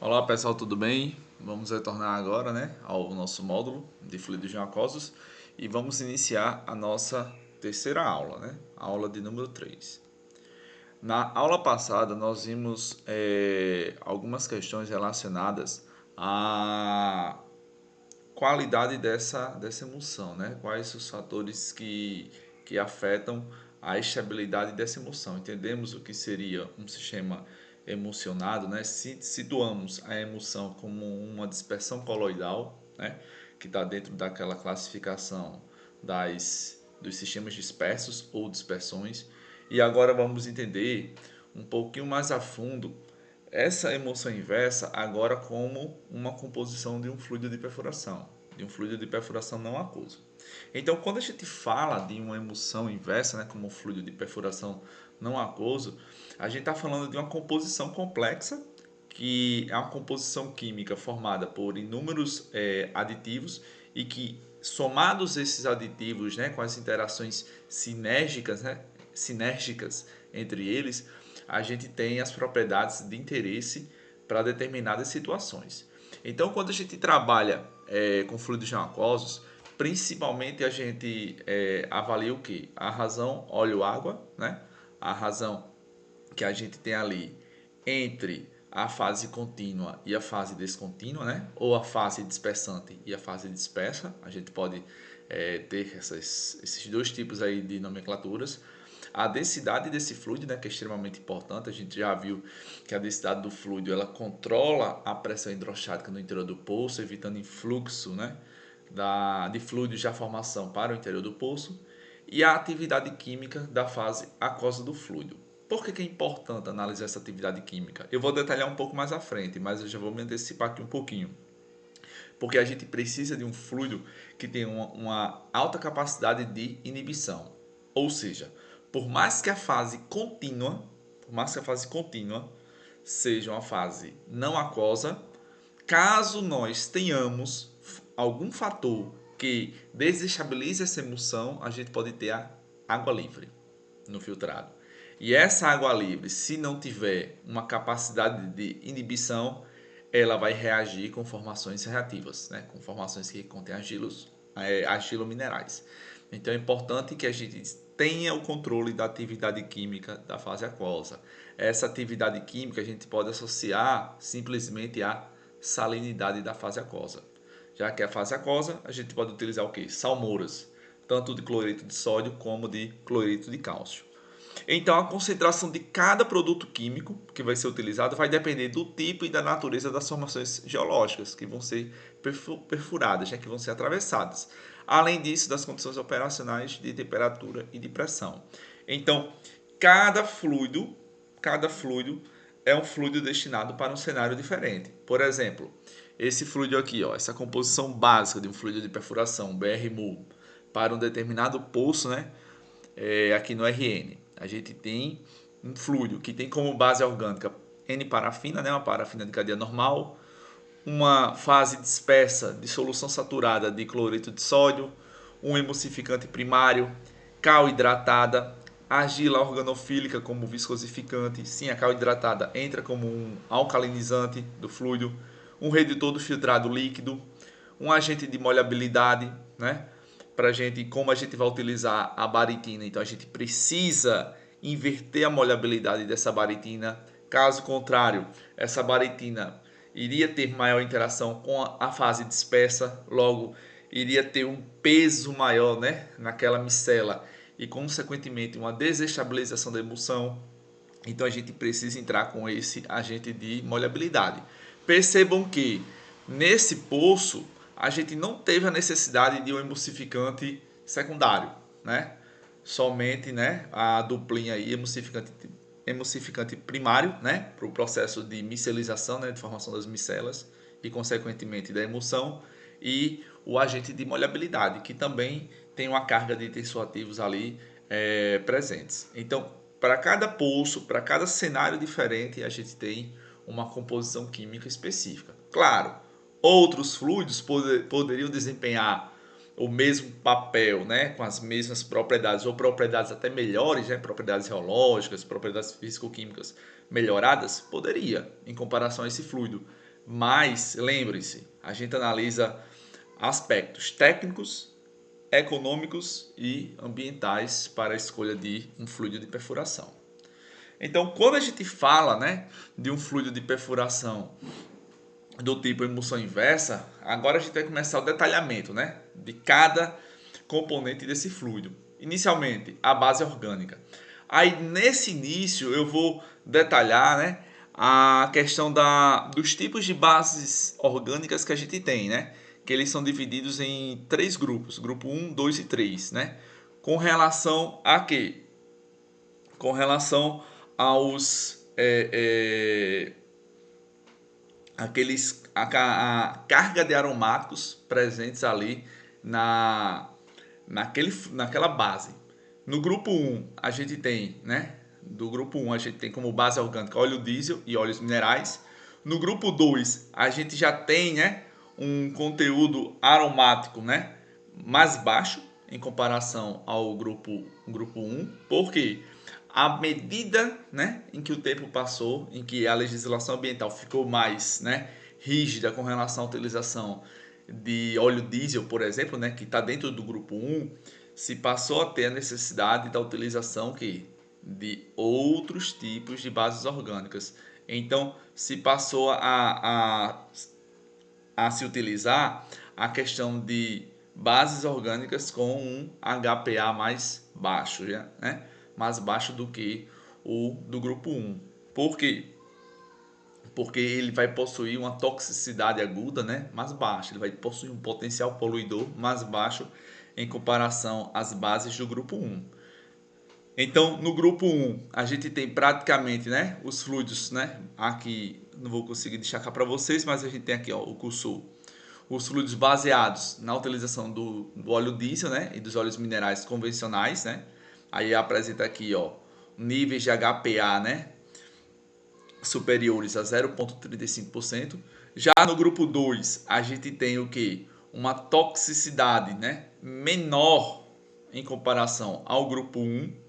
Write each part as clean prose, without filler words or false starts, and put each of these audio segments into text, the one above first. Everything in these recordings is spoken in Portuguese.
Olá pessoal, tudo bem? Vamos retornar agora, ao nosso módulo de fluidos aquosos e vamos iniciar a nossa terceira aula, a aula de número 3. Na aula passada nós vimos algumas questões relacionadas à qualidade dessa emulsão, Quais os fatores que afetam a estabilidade dessa emulsão. Entendemos o que seria um sistema emulsionado, Situamos a emulsão como uma dispersão coloidal, Que está dentro daquela classificação dos sistemas dispersos ou dispersões. E agora vamos entender um pouquinho mais a fundo essa emulsão inversa agora como uma composição de um fluido de perfuração, de um fluido de perfuração não aquoso. Então, quando a gente fala de uma emulsão inversa, como um fluido de perfuração não aquoso, a gente está falando de uma composição complexa, que é uma composição química formada por inúmeros aditivos e que, somados esses aditivos, com as interações sinérgicas entre eles, a gente tem as propriedades de interesse para determinadas situações. Então, quando a gente trabalha com fluidos não aquosos, principalmente a gente avalia o que? A razão óleo-água, A razão que a gente tem ali entre a fase contínua e a fase descontínua, Ou a fase dispersante e a fase dispersa. A gente pode ter esses dois tipos aí de nomenclaturas. A densidade desse fluido, que é extremamente importante. A gente já viu que a densidade do fluido ela controla a pressão hidrostática no interior do poço, evitando influxo, de fluidos da formação para o interior do poço. E a atividade química da fase aquosa do fluido. Por que é importante analisar essa atividade química? Eu vou detalhar um pouco mais à frente, mas eu já vou me antecipar aqui um pouquinho. Porque a gente precisa de um fluido que tenha uma alta capacidade de inibição. Ou seja, por mais que a fase contínua seja uma fase não aquosa, caso nós tenhamos algum fator que desestabilize essa emulsão, a gente pode ter a água livre no filtrado. E essa água livre, se não tiver uma capacidade de inibição, ela vai reagir com formações reativas, com formações que contêm argilominerais. Então é importante que a gente tenha o controle da atividade química da fase aquosa. Essa atividade química a gente pode associar simplesmente à salinidade da fase aquosa. Já que a fase aquosa, a gente pode utilizar o que? Salmouras, tanto de cloreto de sódio como de cloreto de cálcio. Então, a concentração de cada produto químico que vai ser utilizado vai depender do tipo e da natureza das formações geológicas que vão ser perfuradas, que vão ser atravessadas. Além disso, das condições operacionais de temperatura e de pressão. Então, cada fluido é um fluido destinado para um cenário diferente. Por exemplo, esse fluido aqui, essa composição básica de um fluido de perfuração, BR-MU, para um determinado poço, aqui no RN. A gente tem um fluido que tem como base orgânica N-parafina, uma parafina de cadeia normal, uma fase dispersa de solução saturada de cloreto de sódio, um emulsificante primário, cal hidratada, argila organofílica como viscosificante. Sim, a cal hidratada entra como um alcalinizante do fluido, um redutor do filtrado líquido, um agente de molhabilidade, Para gente, como a gente vai utilizar a baritina, então a gente precisa inverter a molhabilidade dessa baritina. Caso contrário, essa baritina iria ter maior interação com a fase dispersa, logo iria ter um peso maior, naquela micela e consequentemente uma desestabilização da emulsão. Então a gente precisa entrar com esse agente de molhabilidade. Percebam que nesse poço a gente não teve a necessidade de um emulsificante secundário, Somente, a duplinha aí emulsificante primário, para o processo de micelização, de formação das micelas e consequentemente da emulsão, e o agente de molhabilidade, que também tem uma carga de tensoativos ali presentes. Então, para cada poço, para cada cenário diferente, a gente tem uma composição química específica. Claro, outros fluidos poderiam desempenhar o mesmo papel, com as mesmas propriedades ou propriedades até melhores, propriedades geológicas, propriedades físico-químicas melhoradas, poderia, em comparação a esse fluido. Mas, lembre-se, a gente analisa aspectos técnicos, econômicos e ambientais para a escolha de um fluido de perfuração. Então, quando a gente fala, né, de um fluido de perfuração do tipo emulsão inversa, agora a gente vai começar o detalhamento, né, de cada componente desse fluido. Inicialmente, a base orgânica. Aí, nesse início, eu vou detalhar, né, a questão dos tipos de bases orgânicas que a gente tem, né, que eles são divididos em 3 grupos, grupo 1, 2 e 3, né, com relação a quê? Com relação aos a carga de aromáticos presentes ali naquela base. No grupo 1, a gente tem, né? Do grupo 1, a gente tem como base orgânica óleo diesel e óleos minerais. No grupo 2, a gente já tem, né, um conteúdo aromático, né, mais baixo em comparação ao grupo 1. Por quê? À medida, né, em que o tempo passou, em que a legislação ambiental ficou mais, né, rígida com relação à utilização de óleo diesel, por exemplo, né, que está dentro do grupo 1, se passou a ter a necessidade da utilização de outros tipos de bases orgânicas. Então, se passou a se utilizar a questão de bases orgânicas com um HPA mais baixo, né? Mais baixo do que o do grupo 1. Por quê? Porque ele vai possuir uma toxicidade aguda, né, mais baixa. Ele vai possuir um potencial poluidor mais baixo em comparação às bases do grupo 1. Então, no grupo 1, a gente tem praticamente, né, os fluidos, né, aqui não vou conseguir destacar para vocês, mas a gente tem aqui, ó, o curso, os fluidos baseados na utilização do óleo diesel, né, e dos óleos minerais convencionais, né. Aí apresenta aqui, ó, níveis de HPA, né, superiores a 0,35%. Já no grupo 2, a gente tem o que? Uma toxicidade, né, menor em comparação ao grupo 1,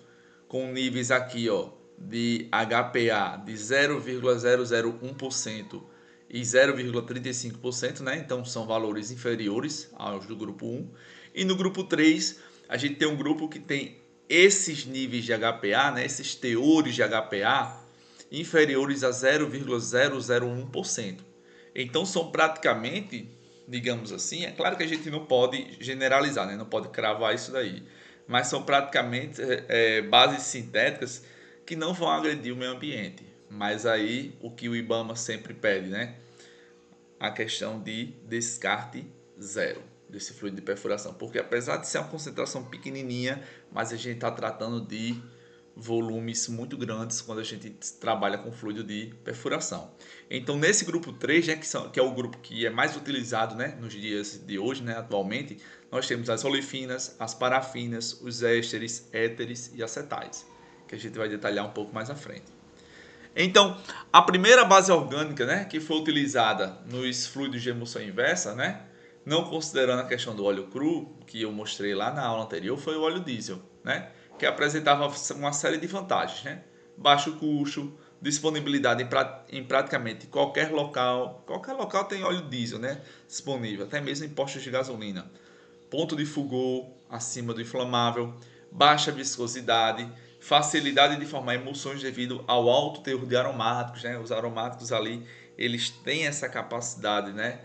com níveis aqui, ó, de HPA de 0,001% e 0,35%, né? Então são valores inferiores aos do grupo 1. E no grupo 3, a gente tem um grupo que tem esses níveis de HPA, né, esses teores de HPA inferiores a 0,001%. Então são praticamente, digamos assim, é claro que a gente não pode generalizar, né? Não pode cravar isso daí, mas são praticamente bases sintéticas que não vão agredir o meio ambiente. Mas aí o que o IBAMA sempre pede, né? A questão de descarte zero desse fluido de perfuração, porque apesar de ser uma concentração pequenininha, mas a gente está tratando de volumes muito grandes quando a gente trabalha com fluido de perfuração. Então, nesse grupo 3, né, que é o grupo que é mais utilizado, né, nos dias de hoje, né, atualmente, nós temos as olefinas, as parafinas, os ésteres, éteres e acetais, que a gente vai detalhar um pouco mais à frente. Então, a primeira base orgânica, né, que foi utilizada nos fluidos de emulsão inversa, né, não considerando a questão do óleo cru, que eu mostrei lá na aula anterior, foi o óleo diesel, né, que apresentava uma série de vantagens, né? Baixo custo, disponibilidade em praticamente qualquer local tem óleo diesel, né, disponível, até mesmo em postos de gasolina. Ponto de fulgor acima do inflamável, baixa viscosidade, facilidade de formar emulsões devido ao alto teor de aromáticos, né? Os aromáticos ali, eles têm essa capacidade, né,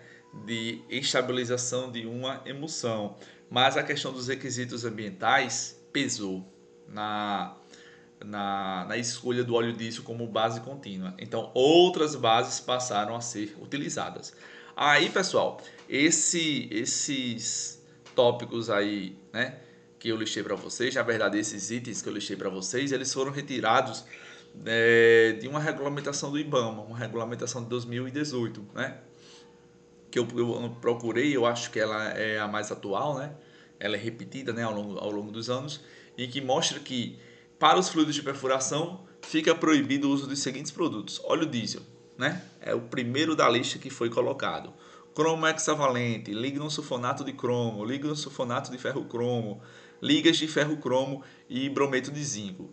de estabilização de uma emulsão, mas a questão dos requisitos ambientais pesou na escolha do óleo diesel como base contínua. Então, outras bases passaram a ser utilizadas. Aí, pessoal, esses tópicos aí, né, que eu listei para vocês, na verdade, esses itens que eu listei para vocês, eles foram retirados de uma regulamentação do IBAMA, uma regulamentação de 2018, né, que eu procurei, eu acho que ela é a mais atual, né, ela é repetida, né, ao longo dos anos, e que mostra que para os fluidos de perfuração fica proibido o uso dos seguintes produtos: óleo diesel, né? É o primeiro da lista que foi colocado. Cromo hexavalente, lignosulfonato de cromo, lignosulfonato de ferro-cromo, ligas de ferro-cromo e brometo de zinco.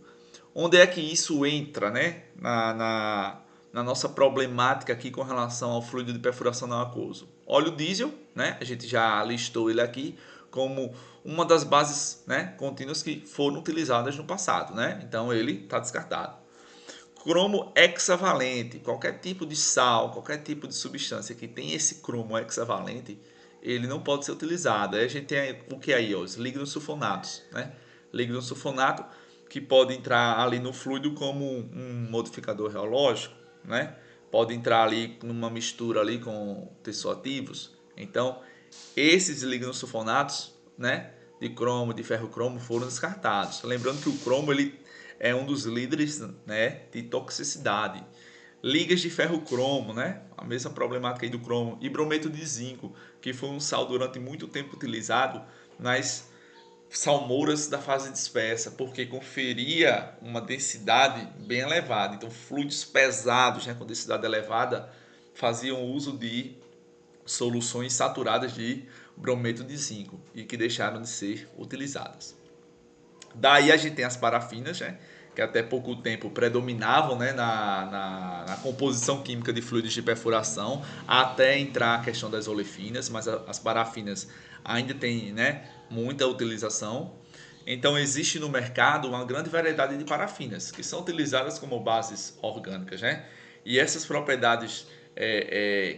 Onde é que isso entra, né? na nossa problemática aqui com relação ao fluido de perfuração não aquoso? Óleo diesel, né? A gente já listou ele aqui como uma das bases, né, contínuas que foram utilizadas no passado, né? Então ele está descartado. Cromo hexavalente, qualquer tipo de sal, qualquer tipo de substância que tem esse cromo hexavalente, ele não pode ser utilizado. Aí a gente tem o que aí? Os lignosulfonatos, né? Lignosulfonato que pode entrar ali no fluido como um modificador reológico, né? Pode entrar ali numa mistura ali com tensoativos. Então, esses lignosulfonatos, né, de cromo, de ferro-cromo, foram descartados. Lembrando que o cromo ele é um dos líderes, né, de toxicidade. Ligas de ferro-cromo, né, a mesma problemática aí do cromo. E brometo de zinco, que foi um sal durante muito tempo utilizado nas salmouras da fase dispersa, porque conferia uma densidade bem elevada. Então, fluidos pesados, né, com densidade elevada, faziam uso de soluções saturadas de brometo de zinco e que deixaram de ser utilizadas. Daí a gente tem as parafinas, né, que até pouco tempo predominavam, né, na composição química de fluidos de perfuração, até entrar a questão das olefinas, mas as parafinas ainda têm, né, muita utilização. Então existe no mercado uma grande variedade de parafinas que são utilizadas como bases orgânicas, né? E essas propriedades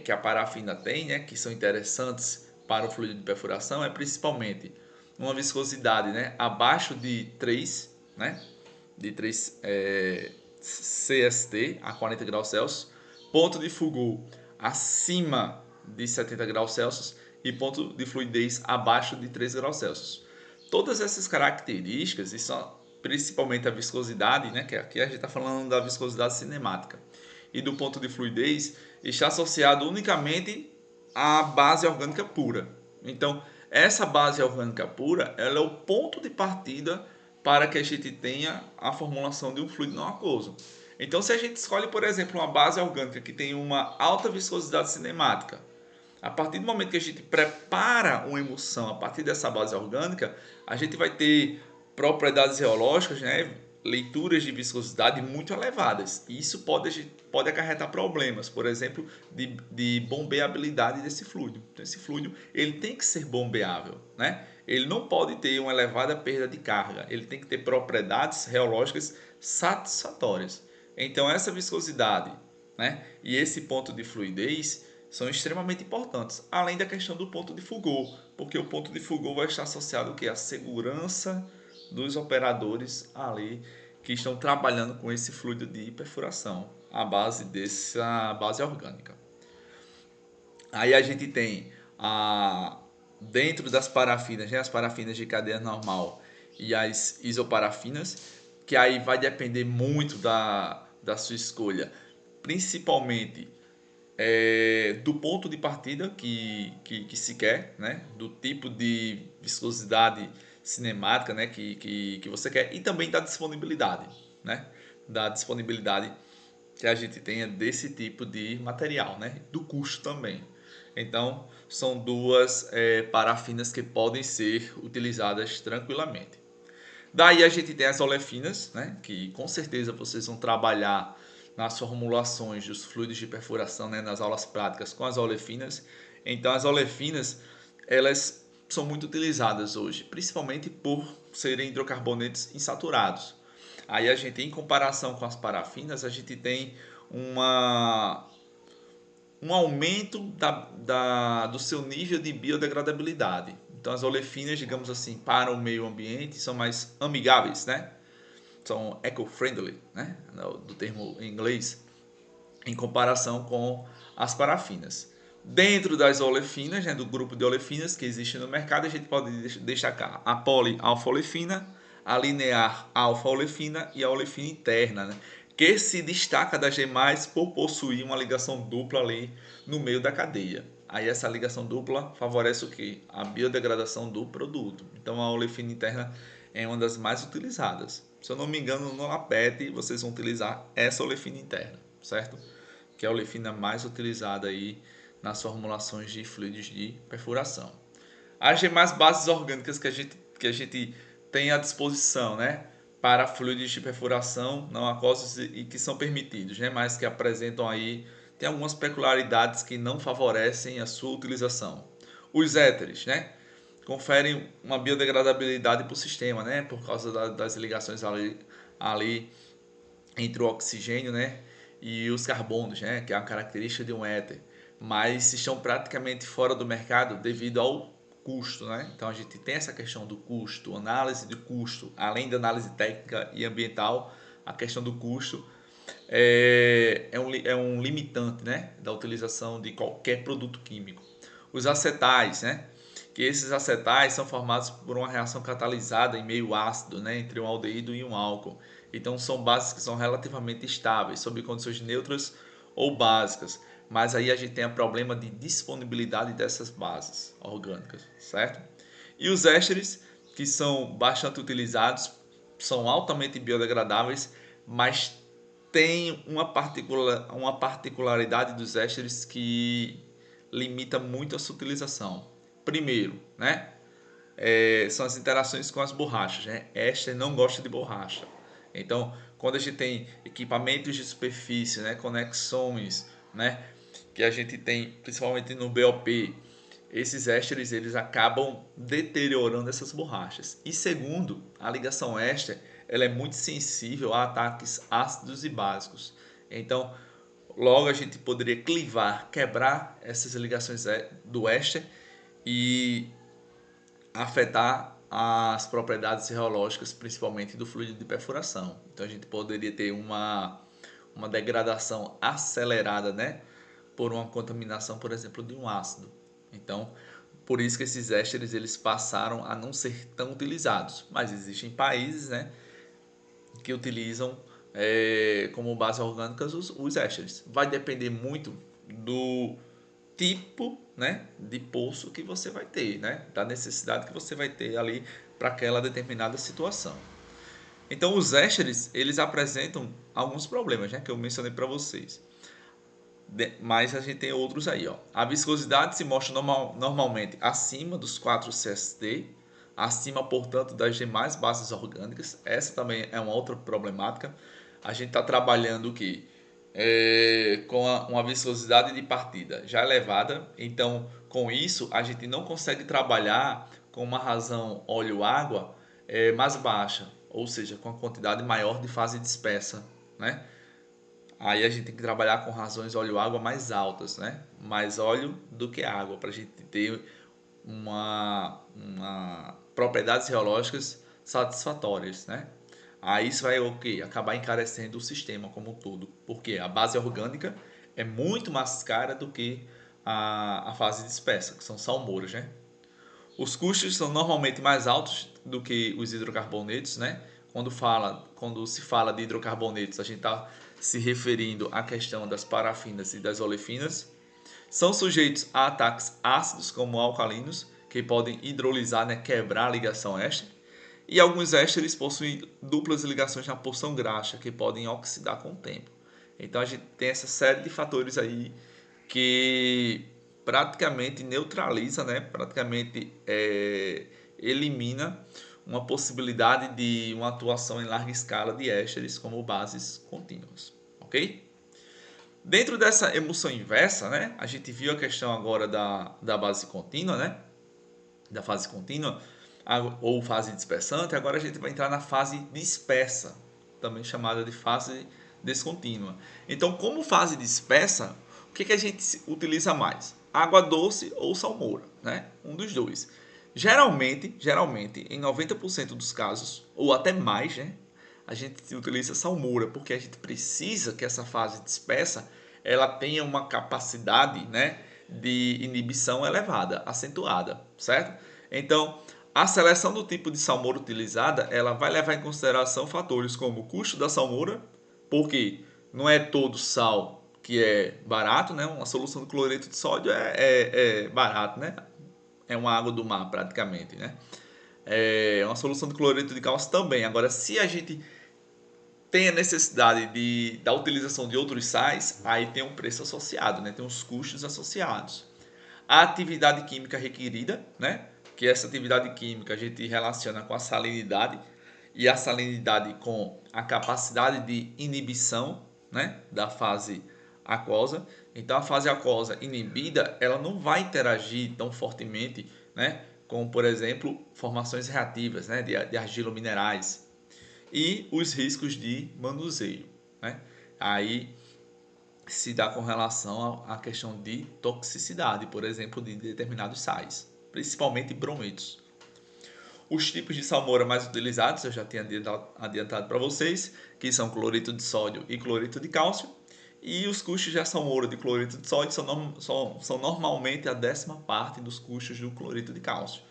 que a parafina tem, né, que são interessantes para o fluido de perfuração, é principalmente uma viscosidade, né, abaixo de 3, né, de 3 CST a 40 graus Celsius, ponto de fulgor acima de 70 graus Celsius e ponto de fluidez abaixo de 3 graus Celsius. Todas essas características, e são principalmente a viscosidade, né, que aqui a gente está falando da viscosidade cinemática, e do ponto de fluidez, está associado unicamente à base orgânica pura. Então, essa base orgânica pura, ela é o ponto de partida para que a gente tenha a formulação de um fluido não aquoso. Então, se a gente escolhe, por exemplo, uma base orgânica que tem uma alta viscosidade cinemática, a partir do momento que a gente prepara uma emulsão a partir dessa base orgânica, a gente vai ter propriedades reológicas, né, leituras de viscosidade muito elevadas. E isso pode acarretar problemas, por exemplo, de bombeabilidade desse fluido. Então, esse fluido ele tem que ser bombeável, né? Ele não pode ter uma elevada perda de carga, ele tem que ter propriedades reológicas satisfatórias. Então, essa viscosidade, né, e esse ponto de fluidez são extremamente importantes, além da questão do ponto de fulgor, porque o ponto de fulgor vai estar associado ao que? A segurança dos operadores ali que estão trabalhando com esse fluido de perfuração, a base dessa base orgânica. Aí a gente tem dentro das parafinas, né, as parafinas de cadeia normal e as isoparafinas, que aí vai depender muito da sua escolha, principalmente do ponto de partida que se quer, né? Do tipo de viscosidade cinemática, né? que você quer, e também da disponibilidade, né? Da disponibilidade que a gente tenha desse tipo de material, né? Do custo também. Então, são duas parafinas que podem ser utilizadas tranquilamente. Daí a gente tem as olefinas, né, que com certeza vocês vão trabalhar nas formulações dos fluidos de perfuração, né, nas aulas práticas com as olefinas. Então as olefinas, elas são muito utilizadas hoje, principalmente por serem hidrocarbonetos insaturados. Aí a gente, em comparação com as parafinas, a gente tem um aumento do seu nível de biodegradabilidade. Então as olefinas, digamos assim, para o meio ambiente são mais amigáveis, né? São eco-friendly, né? Do termo em inglês, em comparação com as parafinas. Dentro das olefinas, né, do grupo de olefinas que existe no mercado, a gente pode destacar a polialfa-olefina, a linear alfa-olefina e a olefina interna, né, que se destaca das demais por possuir uma ligação dupla ali no meio da cadeia. Aí essa ligação dupla favorece o que? A biodegradação do produto. Então a olefina interna é uma das mais utilizadas. Se eu não me engano, no LAPET vocês vão utilizar essa olefina interna, certo? Que é a olefina mais utilizada aí nas formulações de fluidos de perfuração. As demais bases orgânicas que a gente tem à disposição, né, para fluidos de perfuração não aquosos e que são permitidos, né? Mas que apresentam aí, tem algumas peculiaridades que não favorecem a sua utilização. Os éteres, né? Conferem uma biodegradabilidade para o sistema, né? Por causa das ligações ali entre o oxigênio, né? E os carbonos, né? Que é a característica de um éter. Mas estão praticamente fora do mercado devido ao custo, né? Então a gente tem essa questão do custo, análise de custo, além da análise técnica e ambiental, a questão do custo é um limitante, né, da utilização de qualquer produto químico. Os acetais, né, que esses acetais são formados por uma reação catalisada em meio ácido, né, entre um aldeído e um álcool. Então são bases que são relativamente estáveis, sob condições neutras ou básicas. Mas aí a gente tem o problema de disponibilidade dessas bases orgânicas, certo? E os ésteres, que são bastante utilizados, são altamente biodegradáveis, mas tem uma particularidade dos ésteres que limita muito a sua utilização. Primeiro, né? São as interações com as borrachas, né? Éster não gosta de borracha. Então, quando a gente tem equipamentos de superfície, né, conexões, né, que a gente tem principalmente no BOP, esses ésteres eles acabam deteriorando essas borrachas. E segundo, a ligação éster ela é muito sensível a ataques ácidos e básicos. Então, logo a gente poderia clivar, quebrar essas ligações do éster e afetar as propriedades geológicas, principalmente do fluido de perfuração. Então a gente poderia ter uma degradação acelerada, né, por uma contaminação, por exemplo, de um ácido. Então, por isso que esses ésteres eles passaram a não ser tão utilizados. Mas existem países, né, que utilizam como base orgânicas os ésteres. Vai depender muito do tipo, né, de poço que você vai ter, né, da necessidade que você vai ter ali para aquela determinada situação. Então os ésteres eles apresentam alguns problemas, né, que eu mencionei para vocês. Mas a gente tem outros aí, ó. A viscosidade se mostra normalmente acima dos 4 CST, acima, portanto, das demais bases orgânicas. Essa também é uma outra problemática. A gente está trabalhando o que? Com uma viscosidade de partida já elevada, então com isso a gente não consegue trabalhar com uma razão óleo-água mais baixa, ou seja, com a quantidade maior de fase dispersa, né? Aí a gente tem que trabalhar com razões óleo-água mais altas, né? Mais óleo do que água, para a gente ter uma propriedades geológicas satisfatórias, né? Aí isso vai o quê? Acabar encarecendo o sistema como um todo, porque a base orgânica é muito mais cara do que a fase dispersa, que são salmouras, né? Os custos são normalmente mais altos do que os hidrocarbonetos, né? Quando se fala de hidrocarbonetos, a gente está se referindo à questão das parafinas e das olefinas. São sujeitos a ataques ácidos como alcalinos, que podem hidrolisar, né, quebrar a ligação éster. E alguns ésteres possuem duplas ligações na porção graxa, que podem oxidar com o tempo. Então a gente tem essa série de fatores aí que praticamente neutraliza, né? Praticamente elimina uma possibilidade de uma atuação em larga escala de ésteres como bases contínuas, ok? Dentro dessa emulsão inversa, né? A gente viu a questão agora da base contínua, né? Da fase contínua ou fase dispersante. Agora a gente vai entrar na fase dispersa, também chamada de fase descontínua. Então, como fase dispersa, o que a gente utiliza mais? Água doce ou salmoura, né? Um dos dois. Geralmente, em 90% dos casos, ou até mais, né? A gente utiliza salmoura, porque a gente precisa que essa fase dispersa ela tenha uma capacidade, né, de inibição elevada, acentuada, certo? Então, a seleção do tipo de salmoura utilizada, ela vai levar em consideração fatores como o custo da salmoura, porque não é todo sal que é barato, né? Uma solução de cloreto de sódio é barato, né? É uma água do mar praticamente, né? Uma solução de cloreto de cálcio também. Agora, se a gente tem a necessidade da utilização de outros sais, aí tem um preço associado, né? Tem os custos associados. A atividade química requerida, né? Que essa atividade química a gente relaciona com a salinidade e a salinidade com a capacidade de inibição, né, da fase aquosa. Então a fase aquosa inibida, ela não vai interagir tão fortemente, né, com, por exemplo, formações reativas, né, de argilominerais e os riscos de manuseio, né? Aí se dá com relação à questão de toxicidade, por exemplo, de determinados sais, principalmente brometos. Os tipos de salmoura mais utilizados, eu já tinha adiantado para vocês, que são cloreto de sódio e cloreto de cálcio. E os custos de salmoura de cloreto de sódio são normalmente a 10ª parte dos custos do cloreto de cálcio.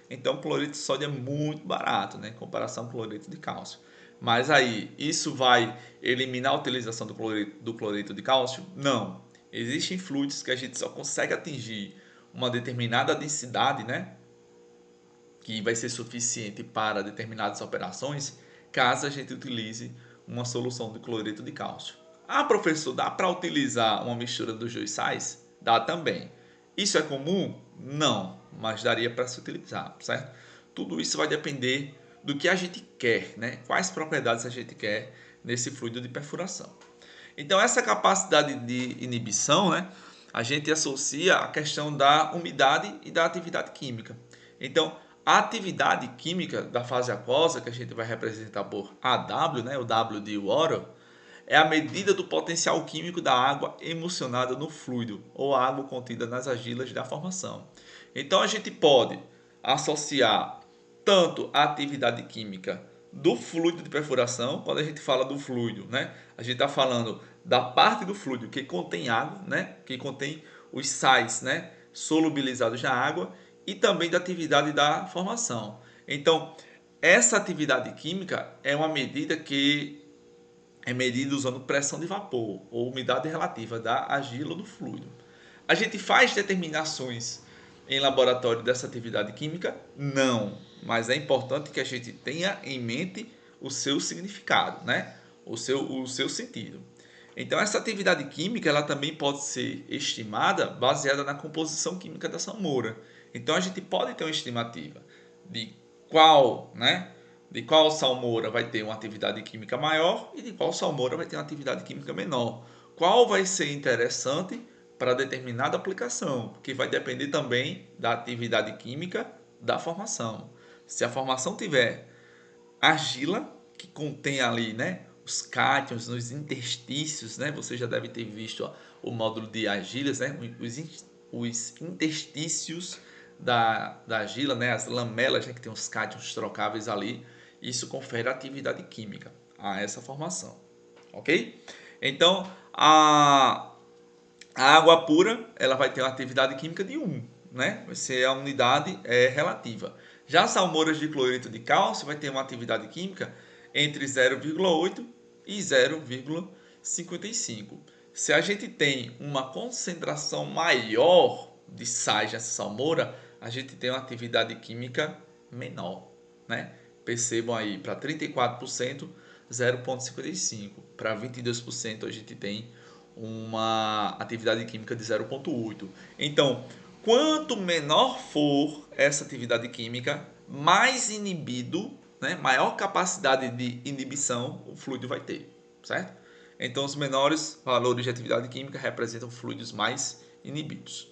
Então, o cloreto de sódio é muito barato, né, em comparação com o cloreto de cálcio. Mas aí, isso vai eliminar a utilização do cloreto de cálcio? Não. Existem fluidos que a gente só consegue atingir uma determinada densidade, né, que vai ser suficiente para determinadas operações, caso a gente utilize uma solução de cloreto de cálcio. Ah, professor, dá para utilizar uma mistura dos dois sais? Dá também. Isso é comum? Não, mas daria para se utilizar, certo? Tudo isso vai depender do que a gente quer, né? Quais propriedades a gente quer nesse fluido de perfuração. Então, essa capacidade de inibição, né, a gente associa a questão da umidade e da atividade química. Então, a atividade química da fase aquosa, que a gente vai representar por AW, né, o W de water, é a medida do potencial químico da água emulsionada no fluido ou água contida nas argilas da formação. Então, a gente pode associar tanto a atividade química do fluido de perfuração, quando a gente fala do fluido, né? A gente está falando da parte do fluido que contém água, né? Que contém os sais, né, solubilizados na água, e também da atividade da formação. Então, essa atividade química é uma medida que é medida usando pressão de vapor ou umidade relativa da argila ou do fluido. A gente faz determinações em laboratório dessa atividade química? Não, mas é importante que a gente tenha em mente o seu significado, né? O seu sentido. Então, essa atividade química ela também pode ser estimada baseada na composição química da salmoura. Então, a gente pode ter uma estimativa de qual, né, de qual salmoura vai ter uma atividade química maior e de qual salmoura vai ter uma atividade química menor. Qual vai ser interessante para determinada aplicação, que vai depender também da atividade química da formação. Se a formação tiver argila, que contém ali, né, os cátions nos interstícios, né, você já deve ter visto ó, o módulo de argilas, né, os interstícios da argila, né, as lamelas, né, que tem os cátions trocáveis ali, isso confere atividade química a essa formação, ok? Então, a água pura ela vai ter uma atividade química de 1, né? Vai ser a unidade relativa. Já as salmouras de cloreto de cálcio vai ter uma atividade química entre 0,8 e 0,55. Se a gente tem uma concentração maior de sais nessa salmoura, a gente tem uma atividade química menor, né? Percebam aí, para 34%, 0,55. Para 22%, a gente tem uma atividade química de 0,8. Então, quanto menor for essa atividade química, mais inibido, né, maior capacidade de inibição o fluido vai ter, certo? Então, os menores valores de atividade química representam fluidos mais inibidos.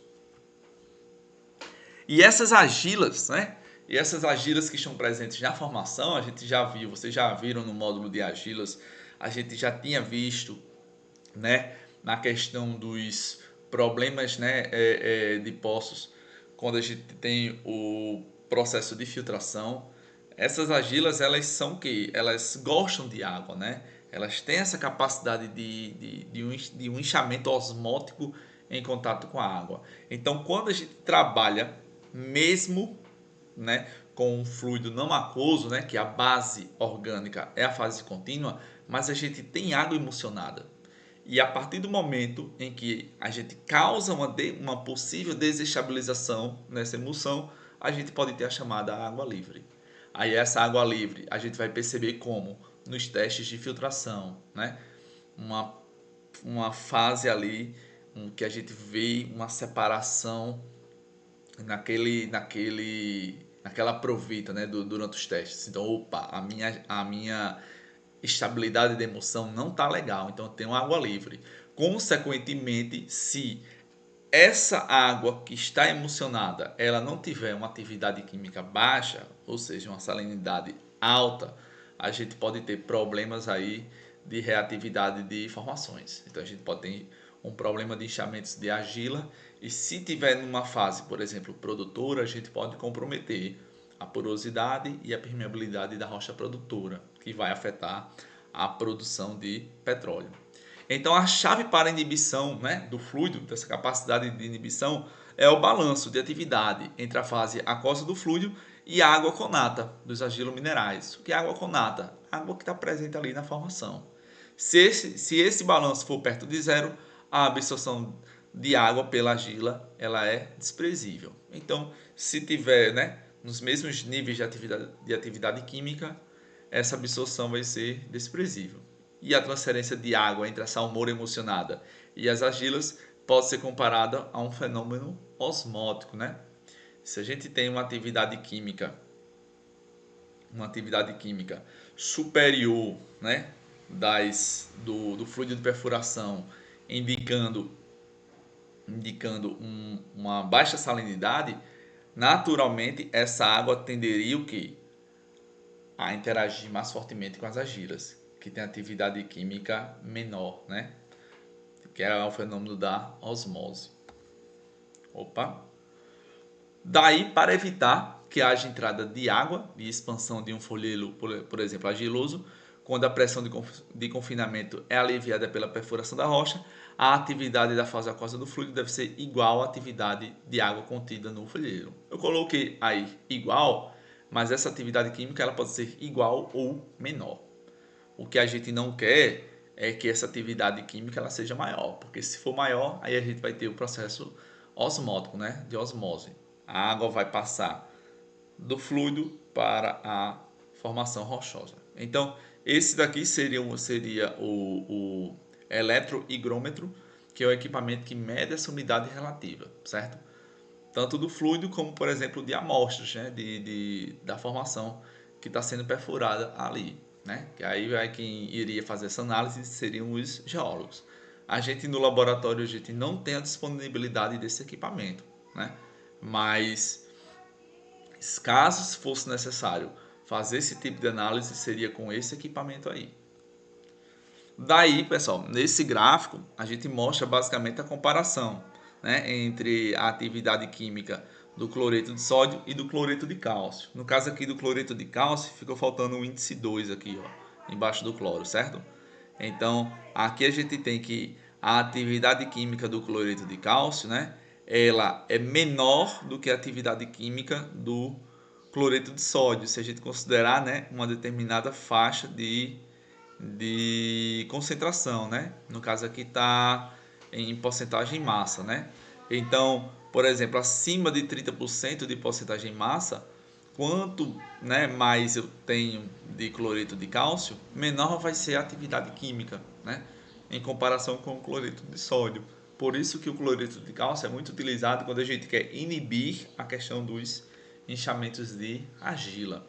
E essas argilas, né? E essas argilas que estão presentes na formação, a gente já viu, vocês já viram no módulo de argilas, a gente já tinha visto, né, na questão dos problemas, né, de poços, quando a gente tem o processo de filtração. Essas argilas, elas são o quê? Elas gostam de água, né? Elas têm essa capacidade de um inchamento osmótico em contato com a água. Então, quando a gente trabalha, mesmo, né, com um fluido não aquoso, né, que a base orgânica é a fase contínua, mas a gente tem água emulsionada. E a partir do momento em que a gente causa uma possível desestabilização nessa emulsão, a gente pode ter a chamada água livre. Aí essa água livre a gente vai perceber como? Nos testes de filtração, né? Uma, uma fase ali que a gente vê uma separação aquela provita, né, durante os testes. Então, opa, a minha estabilidade de emulsão não está legal, então eu tenho água livre. Consequentemente, se essa água que está emulsionada, ela não tiver uma atividade química baixa, ou seja, uma salinidade alta, a gente pode ter problemas aí de reatividade de formações. Então a gente pode ter um problema de inchamentos de argila e se tiver numa fase, por exemplo, produtora, a gente pode comprometer a porosidade e a permeabilidade da rocha produtora, que vai afetar a produção de petróleo. Então a chave para a inibição, né, do fluido, dessa capacidade de inibição, é o balanço de atividade entre a fase aquosa do fluido e a água conata dos argilominerais. O que é água conata? Água que está presente ali na formação. Se esse balanço for perto de zero, a absorção de água pela argila ela é desprezível. Então, se tiver, né, nos mesmos níveis de atividade química, essa absorção vai ser desprezível. E a transferência de água entre a salmoura emulsionada e as argilas pode ser comparada a um fenômeno osmótico, né? Se a gente tem uma atividade química superior, né, do fluido de perfuração, indicando uma baixa salinidade, naturalmente essa água tenderia o quê? A interagir mais fortemente com as argilas, que tem atividade química menor, né? Que é o fenômeno da osmose. Opa! Daí, para evitar que haja entrada de água e expansão de um folhelo, por exemplo, argiloso, quando a pressão de confinamento é aliviada pela perfuração da rocha, a atividade da fase aquosa do fluido deve ser igual à atividade de água contida no folhelo. Eu coloquei aí igual, mas essa atividade química ela pode ser igual ou menor. O que a gente não quer é que essa atividade química ela seja maior, porque se for maior, aí a gente vai ter o processo osmótico, né, de osmose. A água vai passar do fluido para a formação rochosa. Então, esse daqui seria o eletrohigrômetro, que é o equipamento que mede essa umidade relativa, certo? Tanto do fluido como, por exemplo, de amostras, né, da formação que está sendo perfurada ali, né? Que aí quem iria fazer essa análise seriam os geólogos. A gente no laboratório a gente não tem a disponibilidade desse equipamento, né? Mas caso fosse necessário fazer esse tipo de análise, seria com esse equipamento aí. Daí, pessoal, nesse gráfico a gente mostra basicamente a comparação, né, entre a atividade química do cloreto de sódio e do cloreto de cálcio. No caso aqui do cloreto de cálcio, ficou faltando o índice 2 aqui, ó, embaixo do cloro, certo? Então, aqui a gente tem que a atividade química do cloreto de cálcio, né, ela é menor do que a atividade química do cloreto de sódio, se a gente considerar, né, uma determinada faixa de concentração, né? No caso aqui está em porcentagem massa, né? Então, por exemplo, acima de 30% de porcentagem massa, quanto, né, mais eu tenho de cloreto de cálcio, menor vai ser a atividade química, né? Em comparação com o cloreto de sódio. Por isso que o cloreto de cálcio é muito utilizado quando a gente quer inibir a questão dos inchamentos de argila.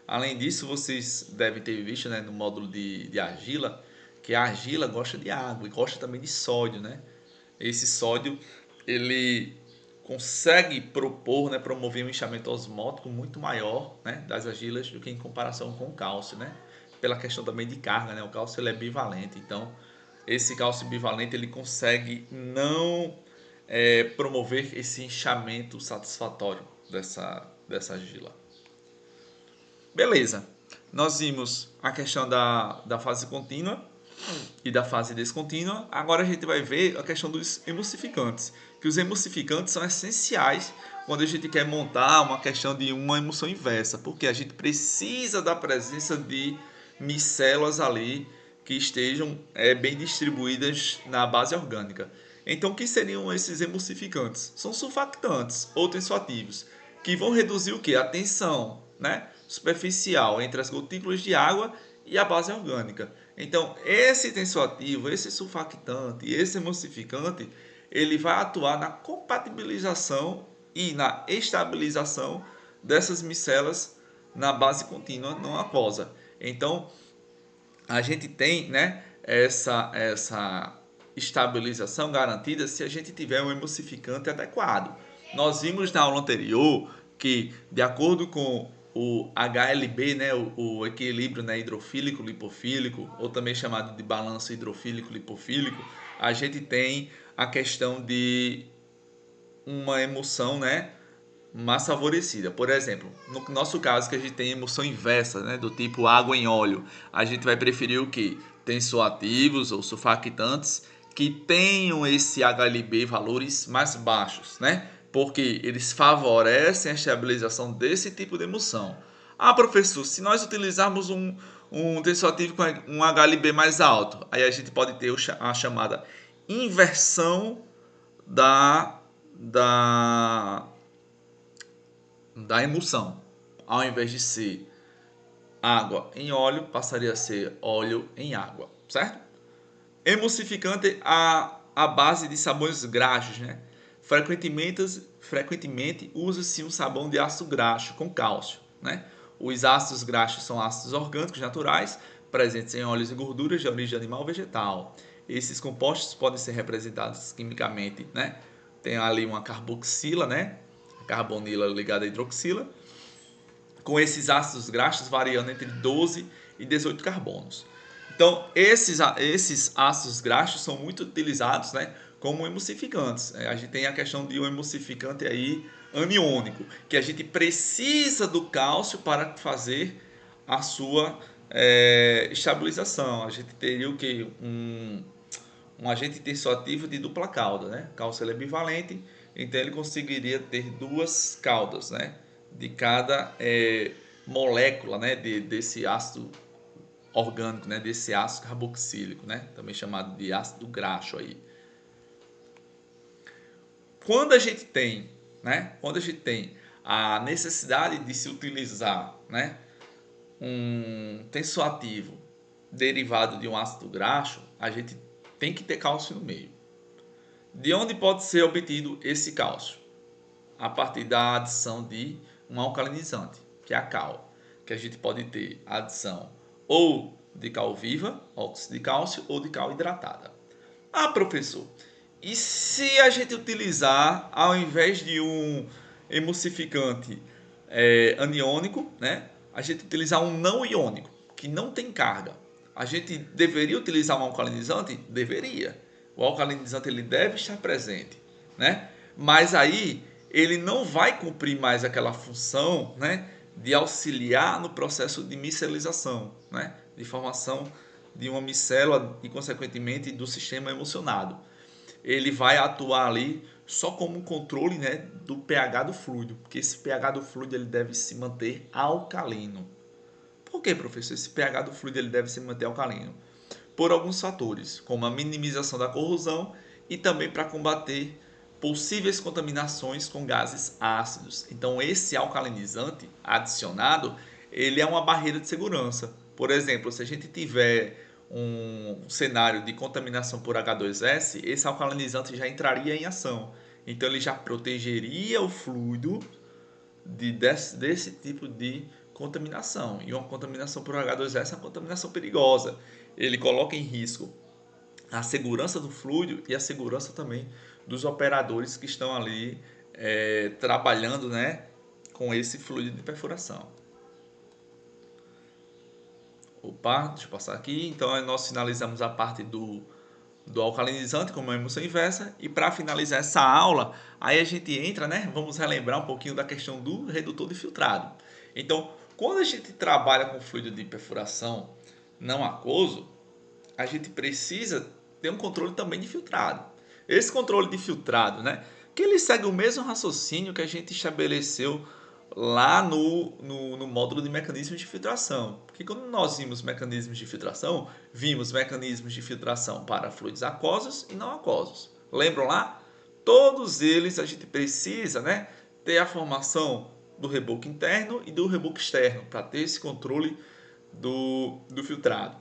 Além disso, vocês devem ter visto, né, no módulo de argila, que a argila gosta de água e gosta também de sódio, né? Esse sódio, ele consegue propor, né, promover um inchamento osmótico muito maior, né, das argilas do que em comparação com o cálcio, né? Pela questão também de carga, né? O cálcio ele é bivalente, então esse cálcio bivalente ele consegue não promover esse inchamento satisfatório dessa argila. Beleza, nós vimos a questão da fase contínua e da fase descontínua. Agora a gente vai ver a questão dos emulsificantes, que os emulsificantes são essenciais quando a gente quer montar uma questão de uma emulsão inversa, porque a gente precisa da presença de micelas ali que estejam bem distribuídas na base orgânica. Então, o que seriam esses emulsificantes? São surfactantes ou tensoativos, que vão reduzir o que? A tensão, né, superficial entre as gotículas de água e a base orgânica. Então, esse tensoativo, esse surfactante, esse emulsificante, ele vai atuar na compatibilização e na estabilização dessas micelas na base contínua não aquosa. Então, a gente tem, né, essa estabilização garantida se a gente tiver um emulsificante adequado. Nós vimos na aula anterior que, de acordo com o HLB, né, o equilíbrio, né, hidrofílico lipofílico, ou também chamado de balanço hidrofílico lipofílico, a gente tem a questão de uma emulsão, né, mais favorecida. Por exemplo, no nosso caso que a gente tem emulsão inversa, né, do tipo água em óleo, a gente vai preferir o que? Tensoativos ou surfactantes que tenham esse HLB valores mais baixos, né? Porque eles favorecem a estabilização desse tipo de emulsão. Ah, professor, se nós utilizarmos um tensoativo com um HLB mais alto, aí a gente pode ter a chamada inversão da, da da emulsão. Ao invés de ser água em óleo, passaria a ser óleo em água, certo? Emulsificante a base de sabões graxos, né? Frequentemente usa-se um sabão de ácido graxo com cálcio, né? Os ácidos graxos são ácidos orgânicos naturais presentes em óleos e gorduras de origem animal ou vegetal. Esses compostos podem ser representados quimicamente, né? Tem ali uma carboxila, né? Carbonila ligada à hidroxila, com esses ácidos graxos variando entre 12 e 18 carbonos. Então, esses ácidos graxos são muito utilizados, né, como emulsificantes. A gente tem a questão de um emulsificante aí aniônico, que a gente precisa do cálcio para fazer a sua estabilização. A gente teria o que? Um agente tensoativo de dupla cauda, né? Cálcio é bivalente, então ele conseguiria ter duas caudas, né? De cada molécula, né? Desse ácido orgânico, né? Desse ácido carboxílico, né? Também chamado de ácido graxo aí. Quando a gente tem, né? Quando a gente tem a necessidade de se utilizar, né? Um tensoativo derivado de um ácido graxo, a gente tem que ter cálcio no meio. De onde pode ser obtido esse cálcio? A partir da adição de um alcalinizante, que é a cal, que a gente pode ter a adição ou de cal viva, óxido de cálcio, ou de cal hidratada. Ah, professor, e se a gente utilizar, ao invés de um emulsificante aniônico, né, a gente utilizar um não iônico, que não tem carga? A gente deveria utilizar um alcalinizante? Deveria. O alcalinizante ele deve estar presente, né? Mas aí ele não vai cumprir mais aquela função, né, de auxiliar no processo de micelização, né, de formação de uma micela e consequentemente do sistema emocionado. Ele vai atuar ali só como um controle, né, do pH do fluido, porque esse pH do fluido ele deve se manter alcalino. Por que, professor? Esse pH do fluido ele deve se manter alcalino? Por alguns fatores, como a minimização da corrosão e também para combater possíveis contaminações com gases ácidos. Então, esse alcalinizante adicionado, ele é uma barreira de segurança. Por exemplo, se a gente tiver um cenário de contaminação por H2S, esse alcalinizante já entraria em ação. Então, ele já protegeria o fluido desse tipo de contaminação. E uma contaminação por H2S é uma contaminação perigosa. Ele coloca em risco a segurança do fluido e a segurança também dos operadores que estão ali trabalhando, né, com esse fluido de perfuração. Opa, deixa eu passar aqui. Então nós finalizamos a parte do alcalinizante como uma emulsão inversa, e para finalizar essa aula, aí a gente entra, né? Vamos relembrar um pouquinho da questão do redutor de filtrado. Então, quando a gente trabalha com fluido de perfuração não aquoso, a gente precisa ter um controle também de filtrado. Esse controle de filtrado, né? Que ele segue o mesmo raciocínio que a gente estabeleceu lá no módulo de mecanismos de filtração. Porque quando nós vimos mecanismos de filtração, vimos mecanismos de filtração para fluidos aquosos e não aquosos. Lembram lá? Todos eles a gente precisa, né, ter a formação do reboco interno e do reboco externo para ter esse controle do filtrado.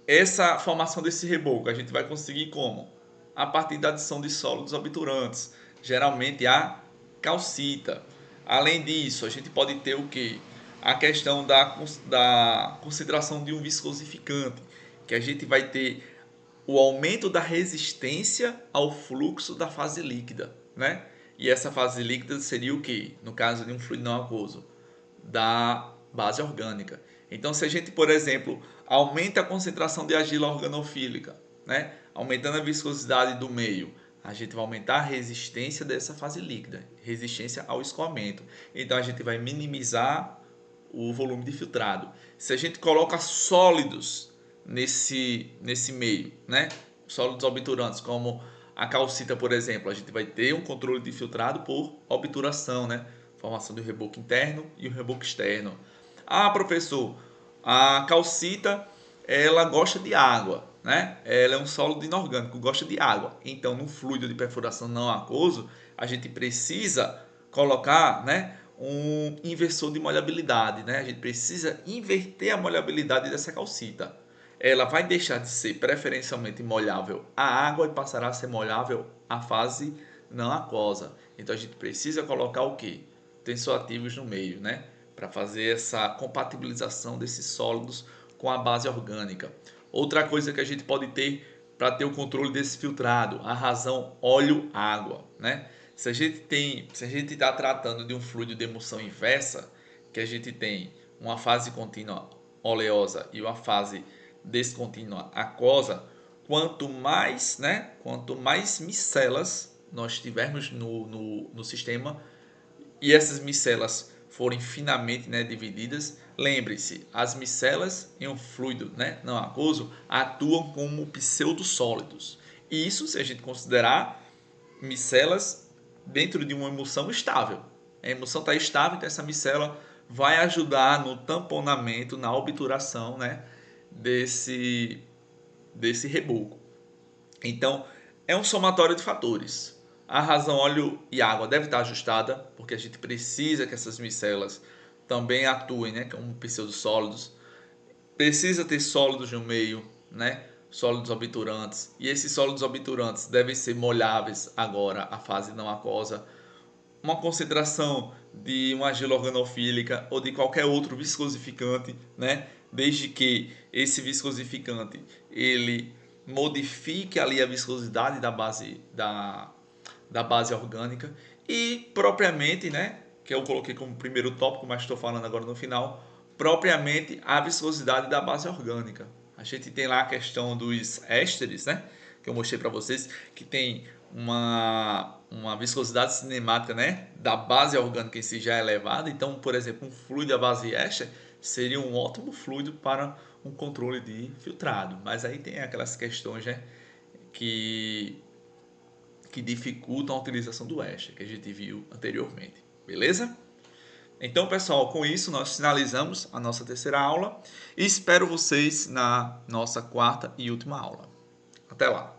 Essa formação desse reboco a gente vai conseguir como? A partir da adição de sólidos obturantes, geralmente a calcita. Além disso, a gente pode ter o que? A questão da concentração de um viscosificante, que a gente vai ter o aumento da resistência ao fluxo da fase líquida, né? E essa fase líquida seria o que? No caso de um fluido não aquoso, da base orgânica. Então, se a gente, por exemplo, aumenta a concentração de argila organofílica, né? Aumentando a viscosidade do meio, a gente vai aumentar a resistência dessa fase líquida, resistência ao escoamento. Então, a gente vai minimizar o volume de filtrado. Se a gente coloca sólidos nesse meio, né? Sólidos obturantes, como a calcita, por exemplo, a gente vai ter um controle de filtrado por obturação, né? Formação do reboco interno e o reboco externo. Ah, professor, a calcita, ela gosta de água, né? Ela é um sólido inorgânico, gosta de água. Então, no fluido de perfuração não aquoso, a gente precisa colocar, né, um inversor de molhabilidade, né? A gente precisa inverter a molhabilidade dessa calcita. Ela vai deixar de ser preferencialmente molhável à água e passará a ser molhável à fase não aquosa. Então a gente precisa colocar o que? Tensoativos no meio, né? Para fazer essa compatibilização desses sólidos com a base orgânica. Outra coisa que a gente pode ter para ter o controle desse filtrado, a razão óleo-água, né? Se a gente está tratando de um fluido de emulsão inversa, que a gente tem uma fase contínua oleosa e uma fase descontínua aquosa, quanto mais micelas nós tivermos no sistema e essas micelas forem finamente, né, divididas, lembre-se, as micelas em um fluido, né, não aquoso atuam como pseudosólidos. E isso se a gente considerar micelas dentro de uma emulsão estável. A emulsão está estável, então essa micela vai ajudar no tamponamento, na obturação, né, desse reboco. Então, é um somatório de fatores. A razão óleo e água deve estar ajustada, porque a gente precisa que essas micelas também atuem, né, como pseudosólidos. Precisa ter sólidos no meio, né, sólidos obturantes. E esses sólidos obturantes devem ser molháveis agora, a fase não aquosa. Uma concentração de uma argila organofílica ou de qualquer outro viscosificante, né? Desde que esse viscosificante ele modifique ali a viscosidade da base orgânica e propriamente, né, que eu coloquei como primeiro tópico, mas estou falando agora no final, propriamente a viscosidade da base orgânica. A gente tem lá a questão dos ésteres, né, que eu mostrei para vocês, que tem uma viscosidade cinemática, né, da base orgânica em si já elevada. Então, por exemplo, um fluido à base éster seria um ótimo fluido para um controle de filtrado. Mas aí tem aquelas questões, né, que dificultam a utilização do éster, que a gente viu anteriormente. Beleza? Então, pessoal, com isso nós finalizamos a nossa terceira aula e espero vocês na nossa quarta e última aula. Até lá!